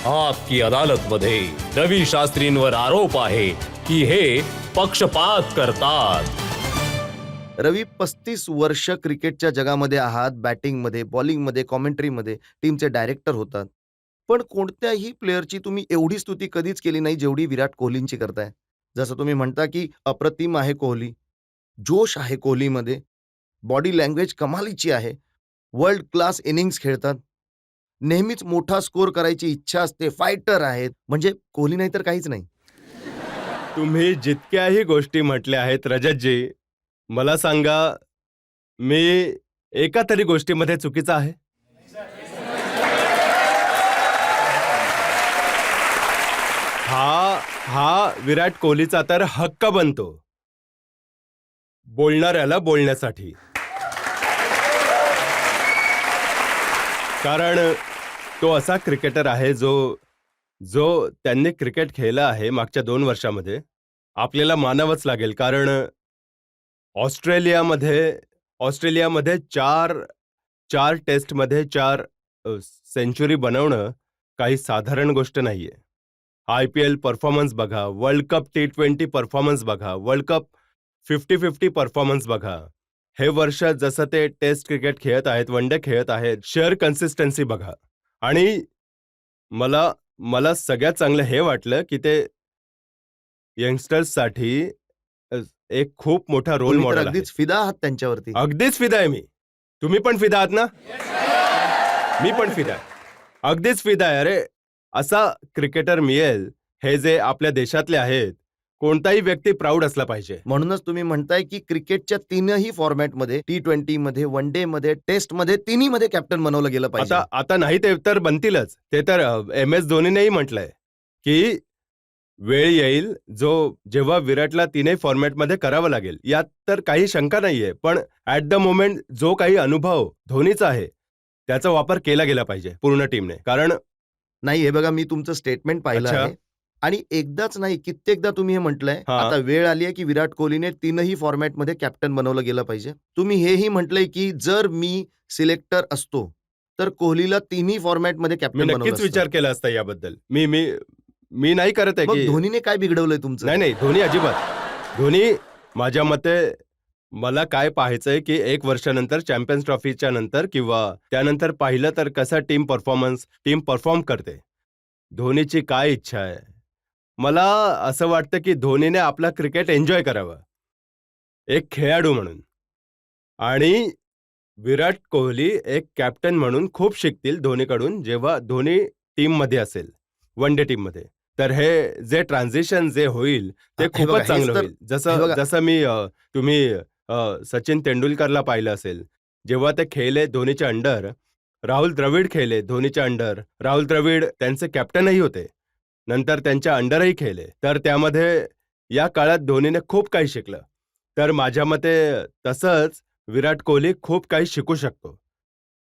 आपकी अदालत मध्ये रवी शास्त्रींवर आरोप आहे की हे पक्षपात करतात. रवी 35 वर्ष क्रिकेटच्या जगामध्ये आहात, बॅटिंगमध्ये, बॉलिंगमध्ये, कॉमेंट्रीमध्ये, टीमचे डायरेक्टर होतात. पण कोणत्याही प्लेअरची तुम्ही एवढी स्तुती कधीच केली नाही जेवढी विराट कोहलींची करताय. जसं तुम्ही म्हणता की अप्रतिम आहे कोहली, जोश आहे कोहलीमध्ये, बॉडी लँग्वेज कमालीची आहे, वर्ल्ड क्लास इनिंग्स खेळतात, नेहमीच मोठा स्कोर करायची इच्छा असते, फायटर आहेत. म्हणजे कोहली नाही तर काहीच नाही. तुम्ही जितक्याही गोष्टी म्हटल्या आहेत रजतजी, मला सांगा, मी एका तरी गोष्टीमध्ये चुकीचा आहे? हा विराट कोहलीचा तर हक्क बनतो बोलणाऱ्याला बोलण्यासाठी. कारण तो असा क्रिकेटर आहे जो त्यांनी क्रिकेट खेळला आहे मागच्या 2 वर्षामध्ये. आपल्याला मानावंच लागेल, कारण ऑस्ट्रेलियामध्ये चार टेस्टमध्ये 4 सेंचुरी बनवणं काही साधारण गोष्ट नाहीये. IPL परफॉर्मन्स बघा, वर्ल्ड कप T20 परफॉर्मन्स बघा, वर्ल्ड कप 50-50 परफॉर्मन्स बघा. हे वर्ष जसं ते टेस्ट क्रिकेट खेळत आहेत, वन डे खेळत आहेत, शेअर कन्सिस्टन्सी बघा. आणि मला सगळ्यात चांगलं हे वाटलं की ते यंगस्टर्ससाठी एक खूप मोठा रोल तुम्ही तर मॉडेल आहे. अगदीच फिदा आहात त्यांच्यावरती. अगदीच फिदा आहे मी. तुम्ही पण फिदा आहात ना? मी पण फिदा आहे. अगदीच फिदा आहे. अरे, असा क्रिकेटर मिळेल, हे जे आपल्या देशातले आहेत, कोणताही व्यक्ती प्राऊड असला पाहिजे. म्हणूनच तुम्ही म्हणताय की क्रिकेटच्या 3ही फॉर्मॅटमध्ये, T20 मध्ये, वन डे मध्ये, टेस्ट मध्ये, तिन्हीमध्ये कॅप्टन बनवलं गेलं पाहिजे. आता नाही ते तर बनतीलच. ते तर MS धोनीनेही म्हटलंय की वेळ येईल जेव्हा विराटला 3ही फॉर्मॅटमध्ये करावं लागेल. यात तर काही शंका नाहीये. पण ऍट द मोमेंट जो काही अनुभव धोनीचा आहे, त्याचा वापर केला गेला पाहिजे पूर्ण टीमने. कारण नाही, हे बघा, मी तुमचं स्टेटमेंट पाहिलं अच्छा. आहे आणि एकदाच नाही, कित्येकदा तुम्ही हे म्हटलंय, हा. आता वेळ आली आहे की विराट कोहलीने 3ही फॉर्मॅटमध्ये कॅप्टन बनवलं गेलं पाहिजे. तुम्ही हेही म्हटलंय की जर मी सिलेक्टर असतो तर कोहलीला 3ही फॉर्मॅटमध्ये मी कॅप्टन बनवलं नक्कीच असतं. विचार केला असता याबद्दल. मी नाही करत आहे मग की धोनीने काय बिघडवलंय तुमचं? नाही, धोनी अजिबात. धोनी माझ्या मते, मला काय पाहायचंय की 1 वर्षानंतर चॅम्पियन्स ट्रॉफीच्या नंतर किंवा त्यानंतर पाहिलं तर कसा टीम परफॉर्म करते. धोनीची काय इच्छा आहे? मला असं वाटतं की धोनीने आपला क्रिकेट एन्जॉय करावं, एक खेळाडू म्हणून. आणि विराट कोहली एक कॅप्टन म्हणून खूप शिकतील धोनीकडून जेव्हा धोनी टीममध्ये असेल, वन डे टीममध्ये. तर हे जे ट्रान्झिशन जे होईल ते हे बघा, खूपच चांगलं हेच तर- होईल. हे बघा. जसं तुम्ही सचिन तेंडुलकरला पाहिलं असेल, जेव्हा ते खेळले धोनीच्या अंडर, राहुल द्रविड खेळले धोनीच्या अंडर. राहुल द्रविड त्यांचे कॅप्टनही होते, नंतर त्यांच्या अंडरही खेळले. तर त्यामध्ये या काळात धोनीने खूप काही शिकलं. तर माझ्या मते तसंच विराट कोहली खूप काही शिकू शकतो.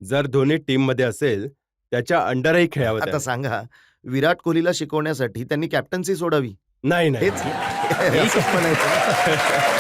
जर धोनी टीममध्ये असेल, त्याच्या अंडरही खेळावं आता त्याने. सांगा, विराट कोहलीला शिकवण्यासाठी त्यांनी कॅप्टन्सी सोडावी. नाही हेच असंच म्हणायचं.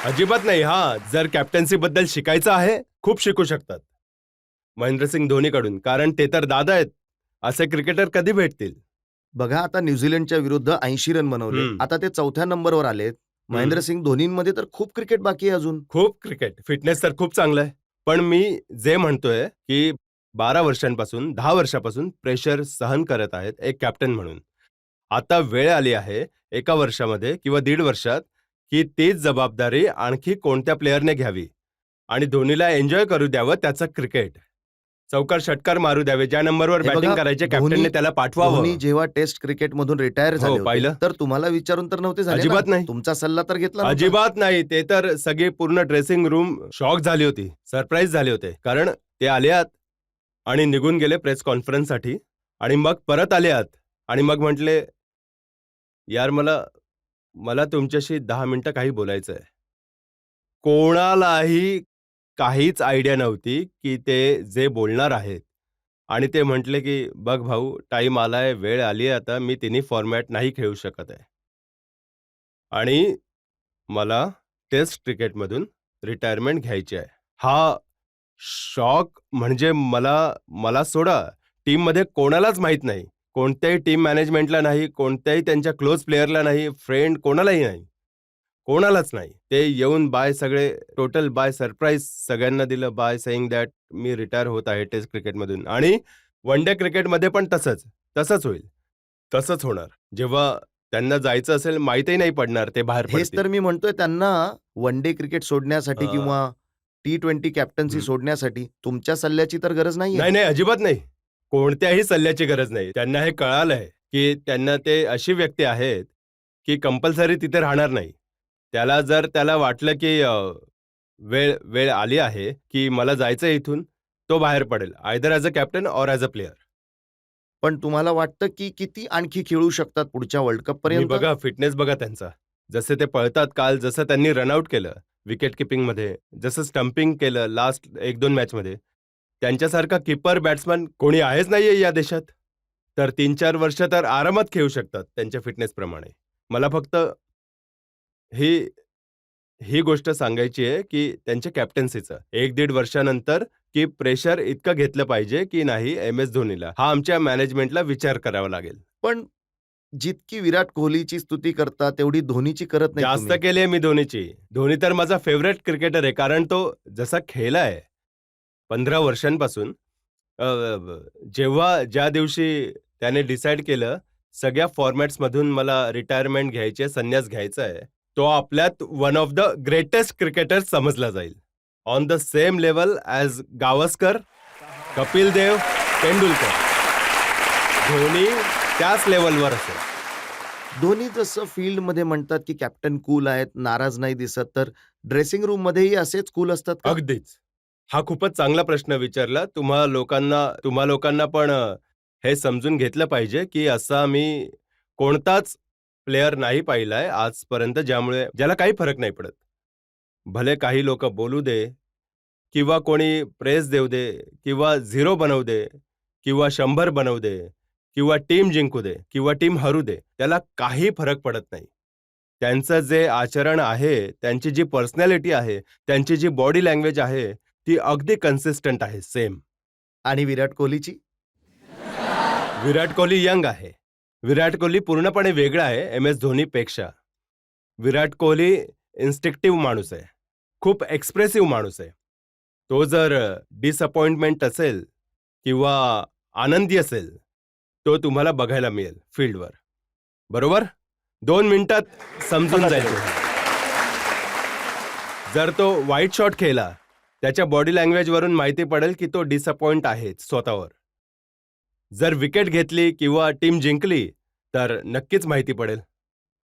अजिबात नाही. जर कॅप्टन्सी बद्दल शिकायचं आहे, खूप शिकू शकतात महेंद्रसिंग धोनीकडून. कारण ते तर दादा आहेत. असे क्रिकेटर कधी भेटतील? बघा, आता न्यूझीलंडच्या विरुद्ध 80 रन बनवले. हम्म. आता ते 4थ्या नंबरवर आलेत. महेंद्रसिंग धोनींमध्ये तर खूप क्रिकेट बाकी आहे अजून. खूप क्रिकेट, फिटनेस तर खूप चांगलं आहे. पण मी जे म्हणतोय की 10 वर्षापासून प्रेशर सहन करत आहेत एक कॅप्टन म्हणून. आता वेळ आली आहे एका वर्षामध्ये किंवा 1.5 वर्षात की तीच जबाबदारी आणखी कोणत्या प्लेअरने घ्यावी आणि धोनीला एन्जॉय करू द्यावं त्याचं क्रिकेट. चौकार षटकार मारू द्यावे. ज्या नंबरवर हे बॅटिंग बघा, करायचे कॅप्टनने त्याला पाठवावं. धोनी जेव्हा टेस्ट क्रिकेटमधून रिटायर झाले पाहिलं. होते, तर तुम्हाला विचारून तर नव्हते झाले अजिबात ना? नाही. तुमचा सल्ला तर घेतला नव्हता. अजिबात नाही. ते तर सगळी पूर्ण ड्रेसिंग रूम शॉक झाली होती, सरप्राईज झाले होते. कारण ते आल्यात आणि निघून गेले प्रेस कॉन्फरन्ससाठी आणि मग परत आल्यात आणि मग म्हटले, यार मला तुमच्याशी 10 मिनिटं काही बोलायचं आहे. कोणालाही काहीच आयडिया नव्हती की ते जे बोलणार आहेत. आणि ते म्हटले की बघ भाऊ, टाईम आलाय, वेळ आली आहे, आता मी 3ही फॉर्मॅट नाही खेळू शकत आहे आणि मला टेस्ट क्रिकेटमधून रिटायरमेंट घ्यायची आहे. हा शॉक म्हणजे मला सोडा, टीममध्ये कोणालाच माहीत नाही. कोणत्याही टीम मॅनेजमेंटला नाही, कोणत्याही त्यांच्या क्लोज प्लेयरला नाही, फ्रेंड कोणालाही नाही. कोणालाच नाही. ते येऊन बाय सगळे टोटल बाय सरप्राईज सगळ्यांना दिलं by saying that me retire होत आहे टेस्ट क्रिकेटमधून आणि वन डे क्रिकेटमध्ये पण तसंच होईल. तसंच होणार. जेव्हा त्यांना जायचं असेल माहितीही नाही पडणार ते बाहेर हेच पडतील. तर मी म्हणतोय त्यांना वन डे क्रिकेट सोडण्यासाठी अ, किंवा T20 कॅप्टन्सी हं. सोडण्यासाठी तुमच्या सल्ल्याची तर गरज नाहीये. नाही, नाही, अजिबात नाही. कोणत्याही सल्ल्याची गरज नाही. त्यांना हे कळालंय, की त्यांना ते अशी व्यक्ती आहेत, की कंपल्सरी तिथे राहणार नाही. त्याला वाटलं, की वेळ वेळ आली आहे, की मला जायचंय इथून, तो बाहेर पडेल. Either as a captain or as a player. पण तुम्हाला वाटतं की किती आणखी खेळू शकतात पुढच्या वर्ल्ड कप तुम्ही पर्यंत? बघा फिटनेस बघा त्यांचा. जसे ते पळतात काल, जसं त्यांनी रनआउट केलं विकेट किपिंगमध्ये, जसं स्टंपिंग केलं लास्ट 1-2 मॅचमध्ये. त्यांच्यासारखा कीपर बॅट्समन कोणी आहेच नाहीये या देशात. तर 3-4 वर्ष तर आरामात खेळू शकतात त्यांच्या फिटनेसप्रमाणे. मला फक्त ही ही गोष्ट सांगायची आहे, की त्यांच्या कॅप्टन्सीचं 1-1.5 वर्षानंतर की प्रेशर इतकं घेतलं पाहिजे, की नाही एम-एस धोनीला. हा आमच्या मॅनेजमेंटला विचार करावा लागेल. पण जितकी विराट कोहलीची स्तुती करता तेवढी धोनीची करत नाही जास्त तुम्ही. केली आहे मी धोनीची. धोनी तर माझा फेव्हरेट क्रिकेटर आहे. कारण तो जसा खेळलाय 15 वर्षांपासून ज्या दिवशी त्याने डिसाईड केलं, सगळ्या फॉर्मॅट्समधून मला रिटायरमेंट घ्यायची आहे, संन्यास घ्यायचा आहे. तो आपल्यात one of the greatest cricketer समजला जाईल. On the same level as Gavaskar, Kapil Dev, Tendulkar. Dhoni त्याच लेव्हलवर असेल. धोनी जसं फील्डमध्ये म्हणतात की कॅप्टन कूल आहेत, नाराज नाही दिसत, तर ड्रेसिंग रूममध्येही असेच कूल असतात का? अगदीच. हा खूपच चांगला प्रश्न विचारला. तुम्हा लोकांना पण हे समजून घेतलं पाहिजे, की असा मी कोणताच प्लेयर नाही पाहिलाय आजपर्यंत ज्याला काही फरक नाही पडत. भले काही लोकं बोलू दे किंवा कोणी प्रेस देऊ दे किंवा 0 बनवू दे किंवा 100 बनवू दे किंवा टीम जिंकू दे किंवा टीम हरू दे. त्याला काही फरक पडत नाही. त्यांचं जे आचरण आहे, त्यांची जी पर्सनॅलिटी आहे, त्यांची जी बॉडी लँग्वेज आहे, ती अगदी कन्सिस्टंट आहे सेम. आणि विराट कोहलीची? विराट कोहली यंग आहे. विराट कोहली पूर्णपणे वेगळा आहे एम-एस धोनीपेक्षा. विराट कोहली इन्स्टिंक्टिव्ह माणूस आहे. खूप एक्सप्रेसिव्ह माणूस आहे. तो जर डिसअपॉइंटमेंट असेल किंवा आनंदी असेल, तो तुम्हाला बघायला मिळेल फील्डवर. बरोबर? 2 मिनिटात समजून जाईल तुम्हाला. जर तो वाईट शॉट खेळला, त्याच्या बॉडी लँग्वेजवरून माहिती पडेल की तो डिसअपॉइंट आहे स्वतःवर. जर विकेट घेतली किंवा टीम जिंकली, तर नक्कीच माहिती पडेल.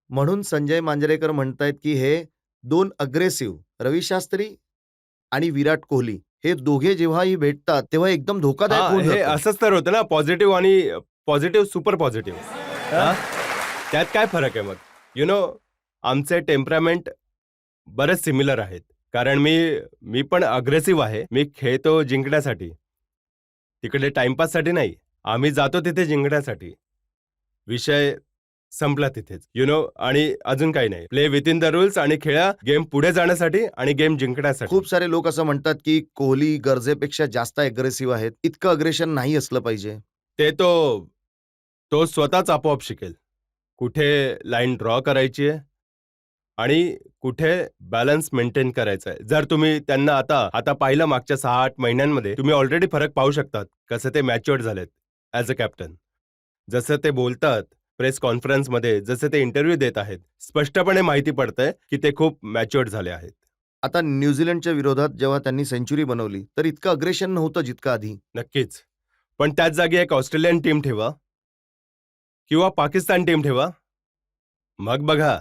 म्हणून संजय मांजरेकर म्हणतायत की हे 2 अग्रेसिव्ह रवी शास्त्री आणि विराट कोहली हे दोघे जेव्हाही भेटतात तेव्हा एकदम धोकादायक होऊन हे जातं. असंच तर होतं ना पॉझिटिव्ह आणि पॉझिटिव्ह सुपर पॉझिटिव्ह. त्यात काय फरक आहे मग? आमचे टेम्परामेंट बरेच सिमिलर आहेत. कारण मी पण अग्रेसिव्ह आहे. मी खेळतो जिंकण्यासाठी. तिकडे टाइमपाससाठी नाही. आम्ही जातो तिथे जिंकण्यासाठी. विषय संपला तिथेच. आणि अजून काही नाही. प्ले विथिन द रूल्स आणि खेळा गेम पुढे जाण्यासाठी आणि गेम जिंकण्यासाठी. खूप सारे लोक असं म्हणतात की कोहली गरजेपेक्षा जास्त अग्रेसिव्ह आहेत. इतकं अग्रेशन नाही असलं पाहिजे. ते तो स्वतःच आपोआप शिकेल. कुठे लाईन ड्रॉ करायची आहे आणि कुठे बॅलन्स मेंटेन करायचा आहे. जर तुम्ही त्यांना आता पाहिलं मागच्या 6-8 महिन्यांमध्ये तुम्ही ऑलरेडी फरक पाहू शकतात. कसं ते मॅच्युअर्ड झालेत ॲज अ कॅप्टन. जसं ते बोलतात प्रेस कॉन्फरन्समध्ये, जसे ते इंटरव्ह्यू देत आहेत, स्पष्टपणे माहिती पडतंय की ते खूप मॅच्युअर्ड झाले आहेत. आता न्यूझीलंडच्या विरोधात जेव्हा त्यांनी सेंचुरी बनवली तर इतकं अग्रेशन नव्हतं जितकं आधी. नक्कीच. पण त्याच जागी एक ऑस्ट्रेलियन टीम ठेवा किंवा पाकिस्तान टीम ठेवा. मग बघा.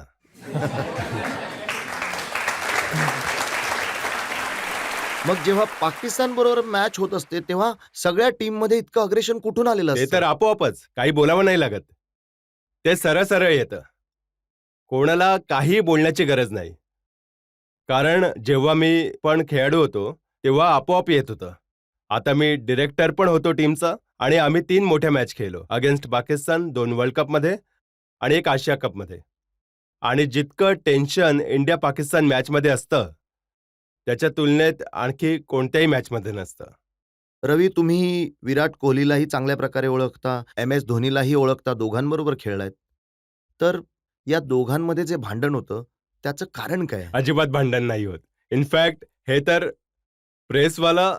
मग जेव्हा पाकिस्तान बरोबर मॅच होत असते तेव्हा सगळ्या टीममध्ये इतकं अग्रेशन कुठून आलेलं ते असतं? तर आपोआपच काही बोलावं नाही लागत. ते सरळ येतं. कोणाला काही बोलण्याची गरज नाही. कारण जेव्हा मी पण खेळाडू होतो, तेव्हा आपोआप येत होतं. आता मी डिरेक्टर पण होतो टीमचा आणि आम्ही 3 मोठ्या मॅच खेळलो. अगेन्स्ट पाकिस्तान, 2 वर्ल्ड कपमध्ये आणि 1 आशिया कपमध्ये. आणि जितकं टेन्शन इंडिया-पाकिस्तान मॅचमध्ये असतं, त्याच्या तुलनेत आणखी कोणत्याही मॅचमध्ये नसतं. रवी, तुम्ही विराट कोहलीलाही चांगल्या प्रकारे ओळखता, MS धोनीलाही ओळखता, दोघांबरोबर खेळलायत. तर या दोघांमध्ये जे भांडण होतं, त्याचं कारण काय आहे? अजिबात भांडण नाही होत. इनफॅक्ट हे तर प्रेसवाला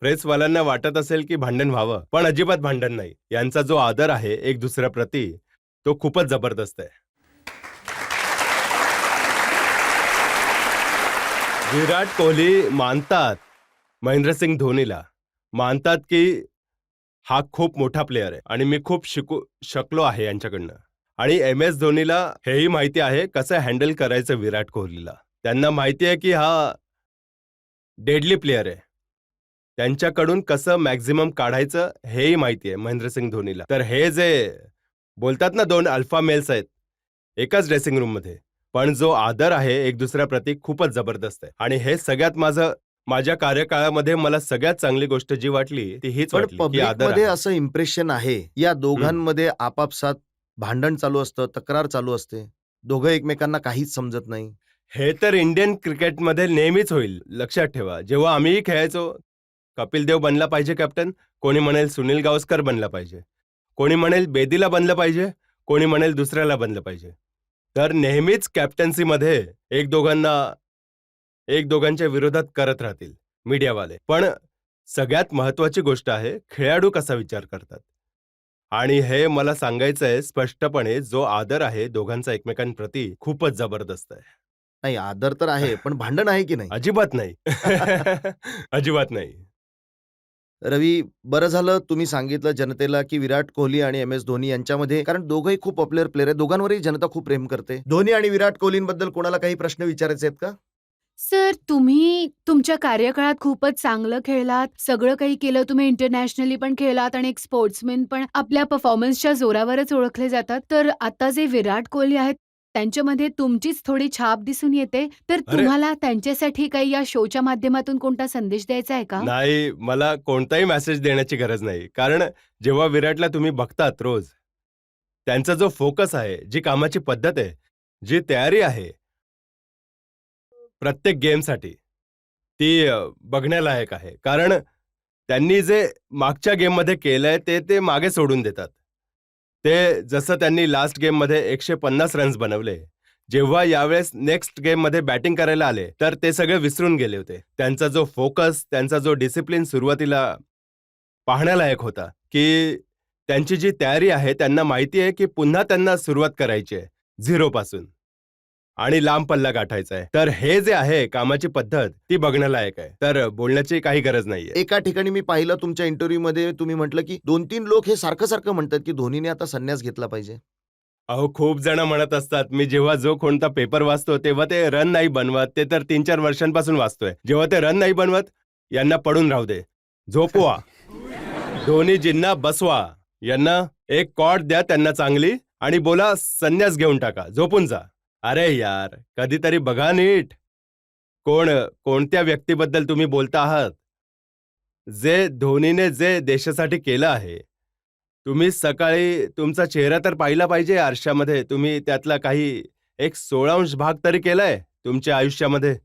प्रेसवाल्यांना वाटत असेल की भांडण व्हावं, पण अजिबात भांडण नाही. यांचा जो आदर आहे एक दुसऱ्याप्रती, तो खूपच जबरदस्त आहे. विराट कोहली मानतात महेंद्रसिंग धोनीला, मानतात की हा खूप मोठा प्लेअर आहे आणि मी खूप शकलो आहे यांच्याकडनं. आणि MS धोनीला हेही माहिती आहे कसं हँडल करायचं विराट कोहलीला. त्यांना माहिती आहे की हा डेडली प्लेअर आहे. त्यांच्याकडून कसं मॅक्झिमम काढायचं हेही माहिती आहे महेंद्रसिंग धोनीला. तर हे जे बोलतात ना, 2 अल्फा मेल्स आहेत एकाच ड्रेसिंग रूममध्ये, पण जो आदर आहे एक दुसऱ्याप्रती खूपच जबरदस्त आहे. आणि हे सगळ्यात माझ्या कार्यकाळामध्ये मला सगळ्यात चांगली गोष्ट जी वाटली ती हीच पण वाटली की आदर पब्लिकमध्ये आहे. असं इम्प्रेशन आहे, या दोघांमध्ये आपापसात भांडण चालू असतं, तक्रार चालू असते. दोघं एकमेकांना काहीच समजत नाही. हे तर इंडियन क्रिकेटमध्ये नेहमीच होईल. लक्षात ठेवा, जेव्हा आम्हीही खेळायचो, कपिल देव बनला पाहिजे कॅप्टन, कोणी म्हणेल सुनील गावस्कर बनला पाहिजे, कोणी म्हणेल बेदीला बनलं पाहिजे, कोणी म्हणेल दुसऱ्याला बनलं पाहिजे. तर नेहमीच कॅप्टन्सीमध्ये एक दोघांच्या विरोधात करत राहतील मीडियावाले. पण सगळ्यात महत्वाची गोष्ट आहे खेळाडू कसा विचार करतात. आणि हे मला सांगायचं आहे स्पष्टपणे, जो आदर आहे दोघांचा एकमेकांप्रती खूपच जबरदस्त आहे. नाही, आदर तर आहे, पण भांडण आहे की नाही? अजिबात नाही. अजिबात नाही. रवी, बरं झालं तुम्ही सांगितलं जनतेला, की विराट कोहली आणि MS धोनी यांच्यामध्ये, कारण दोघंही खूप पॉप्युलर प्लेयर आहेत. दोघांवरही जनता खूप प्रेम करते. धोनी आणि विराट कोहलींबद्दल कोणाला काही प्रश्न विचारायचे आहेत का? सर, तुम्ही तुमच्या कार्यकाळात खूपच चांगलं खेळलात. सगळं काही केलं. तुम्ही इंटरनॅशनली पण खेळलात आणि एक स्पोर्ट्समन पण आपल्या परफॉर्मन्सच्या जोरावरच ओळखले जातात. तर आता जे विराट कोहली आहेत, त्यांच्यामध्ये तुमचीच थोडी छाप दिसून येते. तर अरे तुम्हाला त्यांच्यासाठी काही या शोच्या माध्यमातून कोणता संदेश द्यायचा आहे का? नाही, मला कोणताही मेसेज देण्याची गरज नाही. कारण जेव्हा विराटला तुम्ही बघतात रोज, त्यांचा जो फोकस आहे, जी कामाची पद्धत आहे, जी तयारी आहे प्रत्येक गेमसाठी, ती बघण्यालायक आहे. कारण त्यांनी जे मागच्या गेममध्ये केलंय ते मागे सोडून देतात. ते जसं त्यांनी लास्ट गेममध्ये 150 रन्स बनवले, जेव्हा यावेळेस नेक्स्ट गेममध्ये बॅटिंग करायला आले, तर ते सगळे विसरून गेले होते. त्यांचा जो फोकस, त्यांचा जो डिसिप्लिन सुरुवातीला पाहण्यालायक होता, की त्यांची जी तयारी आहे, त्यांना माहिती आहे की पुन्हा त्यांना सुरुवात करायची आहे, झिरोपासून आणि लांब पल्ला गाठायचा आहे. तर हे जे आहे कामाची पद्धत, ती बघण्यालायक आहे. तर बोलण्याची काही गरज नाहीये. एका ठिकाणी मी पाहिलं तुमच्या इंटरव्ह्यूमध्ये तुम्ही म्हटलं, की 2-3 लोक हे सारखं-सारखं म्हणतात, की धोनीने आता संन्यास घेतला पाहिजे. अहो, खूप जण म्हणत असतात. मी जेव्हा जो कोणता पेपर वाचतो, तेव्हा ते रन नाही बनवत. ते तर 3-4 वर्षांपासून वाचतोय. जेव्हा ते रन नाही बनवत, यांना पडून राहू दे. झोपवा. धोनीजींना बसवा. यांना एक कॉट द्या त्यांना चांगली आणि बोला संन्यास घेऊन टाका. झोपून जा. अरे यार, कधीतरी बघा नीट. कोणत्या व्यक्तीबद्दल तुम्ही बोलता आहात? धोनीने जे देशासाठी केलं आहे, तुम्ही सकाळी तुमचा चेहरा तर पाहिला पाहिजे आरशामध्ये. तुम्ही त्यातला काही एक 16 भाग तरी केलाय तुमच्या आयुष्यामध्ये.